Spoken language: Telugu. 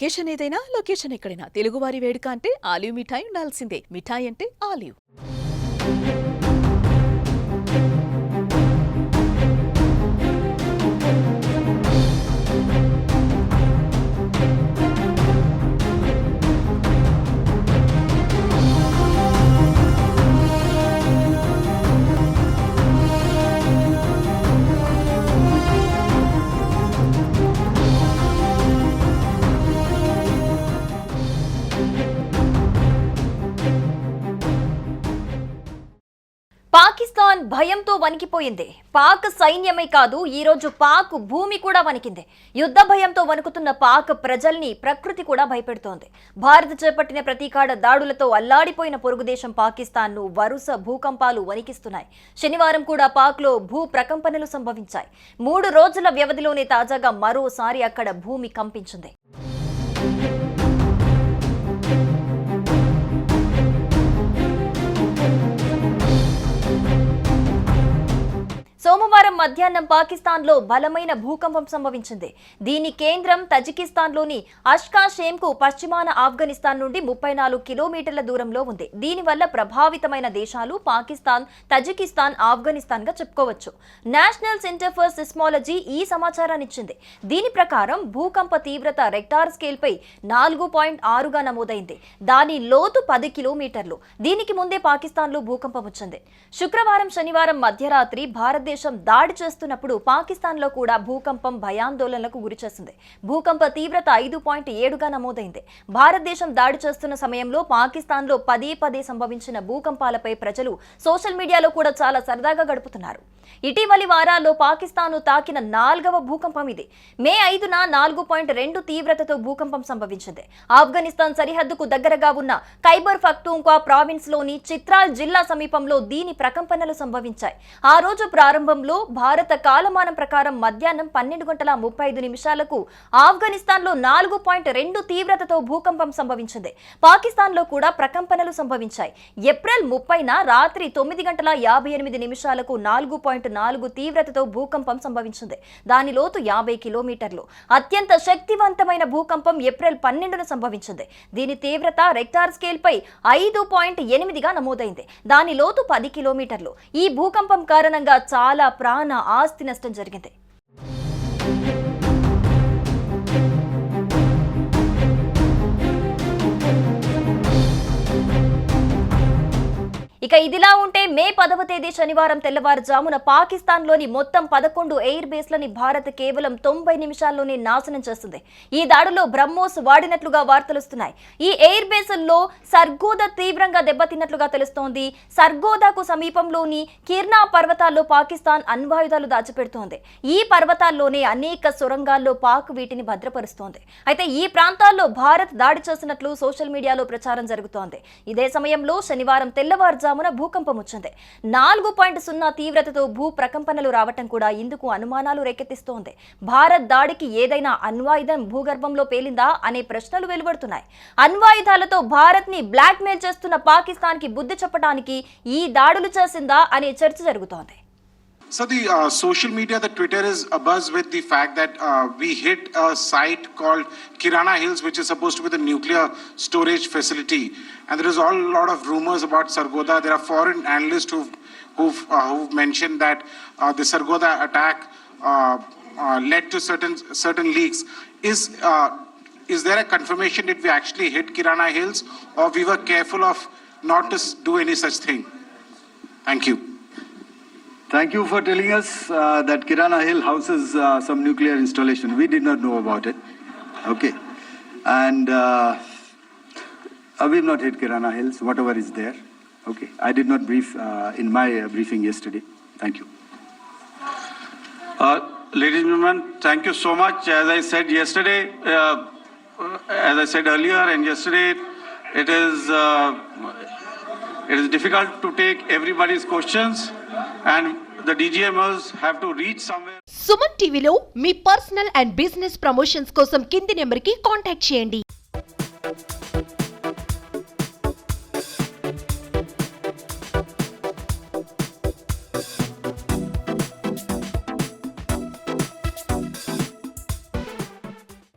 అకేషన్ ఏదైనా లొకేషన్ ఎక్కడైనా తెలుగువారి వేడుక అంటే ఆలివ్ మిఠాయి ఉండాల్సిందే. మిఠాయి అంటే ఆలివ్. పాకిస్తాన్ భయంతో వణికిపోయింది. పాక్ సైన్యమే కాదు, ఈ రోజు పాక్ భూమి కూడా వణికింది. యుద్ధ భయంతో వణుకుతున్న పాక్ ప్రజల్ని ప్రకృతి కూడా భయపెడుతోంది. భారత్ చేపట్టిన ప్రతీకార దాడులతో అల్లాడిపోయిన పొరుగుదేశం పాకిస్తాన్ను వరుస భూకంపాలు వణికిస్తున్నాయి. శనివారం కూడా పాక్లో భూ ప్రకంపనలు సంభవించాయి. 3 రోజుల వ్యవధిలోనే తాజాగా మరోసారి అక్కడ భూమి కంపించింది. సోమవారం మధ్యాహ్నం పాకిస్తాన్లో బలమైన భూకంపం సంభవించింది. దీని కేంద్రం తజికిస్తాన్లోని అష్కాషేమ్కు పశ్చిమాన ఆఫ్ఘనిస్తాన్ నుండి 34 కిలోమీటర్ల దూరంలో ఉంది. దీనివల్ల ప్రభావితమైన దేశాలు పాకిస్తాన్, తజికిస్తాన్, ఆఫ్ఘనిస్తాన్గా చెప్పుకోవచ్చు. నేషనల్ సెంటర్ ఫర్ సిస్మాలజీ ఈ సమాచారాన్ని ఇచ్చింది. దీని ప్రకారం భూకంప తీవ్రత రెక్టార్ స్కేల్పై 4.6గా నమోదైంది. దాని లోతు 10 కిలోమీటర్లు. దీనికి ముందే పాకిస్తాన్లో భూకంపం వచ్చింది. శుక్రవారం, శనివారం మధ్యరాత్రి భారతదేశం దాడి చేస్తున్నప్పుడు పాకిస్తాన్లో కూడా భూకంపం భయాందోళనలకు గురిచేసింది. భూకంప తీవ్రత 5.7గా నమోదైంది. భారతదేశం దాడి చేస్తున్న సమయంలో పాకిస్తాన్లో పదే సంభవించిన భూకంపాలపై ప్రజలు సోషల్ మీడియాలో కూడా చాలా సరదాగా గడుపుతున్నారు. ఇటీవలి వారాల్లో పాకిస్తాన్ను తాకిన 4వ భూకంపం ఇది. మే 5న 4.2 తీవ్రతతో భూకంపం సంభవించింది. ఆఫ్ఘనిస్తాన్ సరిహద్దుకు దగ్గరగా ఉన్న ఖైబర్ పఖ్తూన్ఖ్వా ప్రావిన్స్ లోని చిత్రాల్ జిల్లా సమీపంలో దీని ప్రకంపనలు సంభవించాయి. ఆ రోజు ప్రారంభంలో భారత కాలమానం ప్రకారం మధ్యాహ్నం 12:35 ఆఫ్ఘనిస్తాన్లో 4.2 తీవ్రతతో భూకంపం సంభవించింది. పాకిస్తాన్లో కూడా ప్రకంపనలు సంభవించాయి. ఏప్రిల్ 30న రాత్రి 9:58 4.4 తీవ్రతతో భూకంపం సంభవించింది. దాని లోతు 50 కిలోమీటర్లు. అత్యంత శక్తివంతమైన భూకంపం ఏప్రిల్ 12న సంభవించింది. దీని తీవ్రత రెక్టార్ స్కేల్పై 5.8గా నమోదైంది. దాని లోతు 10 కిలోమీటర్లు. ఈ భూకంపం కారణంగా చాలా ప్రాణ ఆస్తి నష్టం జరిగింది. ఇక ఇదిలా ఉంటే మే 10వ తేదీ శనివారం తెల్లవారుజామున పాకిస్తాన్లోని మొత్తం 11 ఎయిర్ బేస్లని భారత్ కేవలం 90 నిమిషాల్లోనే నాశనం చేస్తుంది. ఈ దాడిలో బ్రహ్మోస్ వాడినట్లుగా వార్తలుస్తున్నాయి. ఈ ఎయిర్ బేసుల్లో సర్గోదా తీవ్రంగా దెబ్బతిన్నట్లుగా తెలుస్తోంది. సర్గోదాకు సమీపంలోని కిర్నా పర్వతాల్లో పాకిస్తాన్ అణ్వాయుధాలు దాచిపెడుతోంది. ఈ పర్వతాల్లోనే అనేక సొరంగాల్లో పాక్ వీటిని భద్రపరుస్తోంది. అయితే ఈ ప్రాంతాల్లో భారత్ దాడి చేసినట్లు సోషల్ మీడియాలో ప్రచారం జరుగుతోంది. ఇదే సమయంలో శనివారం తెల్లవారుజామున భూకంపం వచ్చింది. 4.0 తీవ్రతతో భూ ప్రకంపనలు రావటం కూడా ఇందుకు అనుమానాలు రేకెత్తిస్తోంది. భారత్ దాడికి ఏదైనా అణ్వాయుధం భూగర్భంలో పేలిందా అనే ప్రశ్నలు వెలువడుతున్నాయి. అణ్వాయుధాలతో భారత్ ని బ్లాక్ మెయిల్ చేస్తున్న పాకిస్తాన్ కి బుద్ధి చెప్పడానికి ఈ దాడులు చేసిందా అనే చర్చ జరుగుతోంది. So the social media, the Twitter is abuzz with the fact that we hit a site called Kirana Hills, which is supposed to be the nuclear storage facility. And there is a lot of rumors about Sargodha. There are foreign analysts who've mentioned that the Sargodha attack led to certain leaks. Is there a confirmation that we actually hit Kirana Hills, or we were careful of not to do any such thing? Thank you. Thank you for telling us that Kirana Hill houses some nuclear installation. We did not know about it. Okay. And we've not hit Kirana Hills, whatever is there. Okay. I did not brief in my briefing yesterday. Thank you. Ladies and gentlemen, thank you so much. As I said yesterday, as I said earlier and yesterday, it is difficult to take everybody's questions. And the DGMers have to reach somewhere. Suman టీవీలో మీ పర్సనల్ అండ్ బిజినెస్ ప్రమోషన్స్ కోసం కింది నెంబర్కి కాంటాక్ట్ చేయండి.